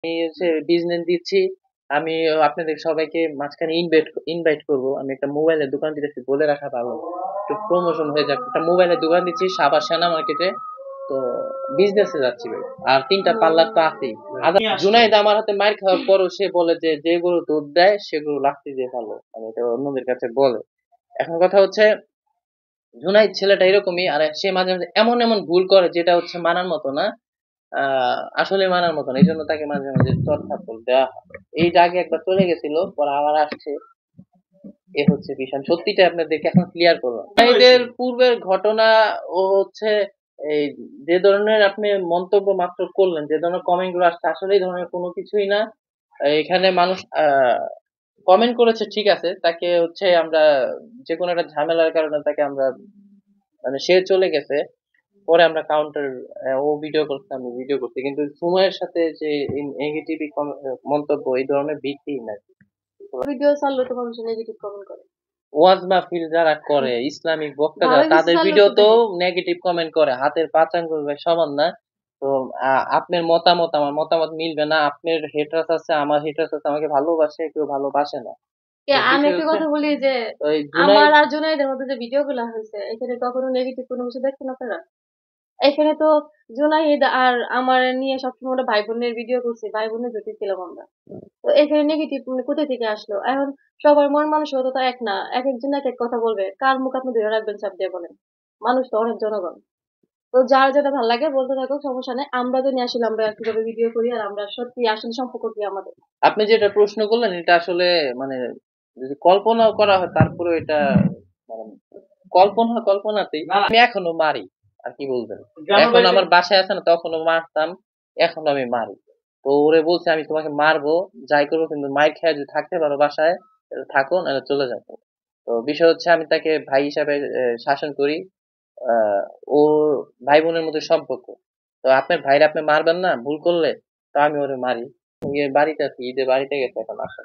আমি হচ্ছে বিজনেস দিচ্ছি। আমি আপনাদের সবাইকে মাঝখানে ইনভাইট করব। আমি একটা মোবাইলের দোকান দিতেছি, বলে রাখা ভালো, একটু প্রমোশন হয়ে যাক। একটা মোবাইলের দোকান দিচ্ছি সাভার সেনা মার্কেটে। তো বিজনেসে যাচ্ছি ভাই। আর ৩টা পার্লার তো আছেই। জুনাইদ আমার হাতে মাইর খাওয়ার পরও সে বলে যে যে গরু দুধ দেয় সে গরু লাত্তি দিয়ে ভালো, মানে এটা অন্যদের কাছে বলে। এখন কথা হচ্ছে, জুনাইদ ছেলেটা এরকমই, আর সে মাঝে মাঝে এমন এমন ভুল করে যেটা হচ্ছে মানার মতো না। আসলে মানার মতো না, এই জন্য তাকে মাঝে মাঝে চর থাপ্পড় দেওয়া হয়। এই যে আগে একবার চলে গেছিল, পরে আবার আসছে। এ হচ্ছে বিষয়, সত্যিটা আপনাদেরকে এখন ক্লিয়ার করলাম। এদের পূর্বের ঘটনা ও হচ্ছে এই যে ধরনের আপনি মন্তব্য মাত্র করলেন, যে ধরনের কমেন্ট গুলো আসছে, আসলে এই ধরনের কোনো কিছুই না। এখানে মানুষ কমেন্ট করেছে, ঠিক আছে, তাকে হচ্ছে আমরা যে কোনো একটা ঝামেলার কারণে তাকে আমরা, মানে সে চলে গেছে, পরে আমরা কাউন্টার, ও ভিডিও করছে আমি ভিডিও করছি, কিন্তু সময়ের সাথে যে নেগেটিভ মন্তব্য এই ধরনের ভিত্তি নাই। ভিডিও ছাড়লে তো মানুষ নেগেটিভ কমেন্ট করে। ওয়াজ মাহফিল যারা করে, ইসলামিক বক্তা ভালো যারা, কিছু তাদের ছাড়লেও তো ভিডিওতেও দেখে। নেগেটিভ কমেন্ট করে। হাতের পাঁচ আঙ্গুল ভাই সমান না। তো আপনার মতামত আমার মতামত মিলবে না। আপনার হেটার্স আছে, আমার হেটার্স আছে, আমাকে ভালোবাসে, কেউ ভালোবাসে না। তো আমি বিষয় একটা হচ্ছে কথা বলি যে ওই আমার জুনাইদ। আর জুনাইদের মধ্যে যে ভিডিও গুলা হয়েছে এখানে কখনো নেগেটিভ কোনো কিছু দেখছেন আপনারা? এখানে তো জুনাইদ আর আমার নিয়ে সবসময় আমরা ভাই বোনের ভিডিও করছি, ভাই বোনের জুটি ছিলাম আমরা। তো এখানে নেগেটিভ কোথা থেকে আসলো? এখন সবার মন মানসিকতা তো এক না, এক একজন এক এক কথা বলবে, কার মুখ আপনি ধরে রাখবেন চাপ দিয়ে বলেন? মানুষ তো অনেক জনগণ। তো যার যেটা ভালো লাগে বলতে থাকো, সমস্যা নেই। আমরা তো নিয়ে আসলে আমরা কিভাবে ভিডিও করি আর আমরা সত্যি আসলে সম্পর্ক কি আমাদের। আপনি যেটা প্রশ্ন করলেন এটা আসলে, মানে যদি কল্পনাও করা হয় তারপরে এটা, মানে কল্পনাতেই আমি এখনো মারি। আর কি বলবেন, এখন আমার বাসায় আছে না, তখনও মারতাম, এখনো আমি মারি। তো ওরে বলছে আমি তোমাকে মারবো, যাই করবো, কিন্তু মাইর খেয়ে যদি থাকতে পারো বাসায়, তাহলে থাকো, নাহলে চলে যাবো। তো বিষয় হচ্ছে আমি তাকে ভাই হিসাবে শাসন করি। আহ ও ভাই বোনের মধ্যে সম্পর্ক। তো আপনার ভাইরা আপনি মারবেন না ভুল করলে, তো আমি ওরে মারি। বাড়িতে আছি, ঈদে বাড়িতে গেছে, এখন আসে।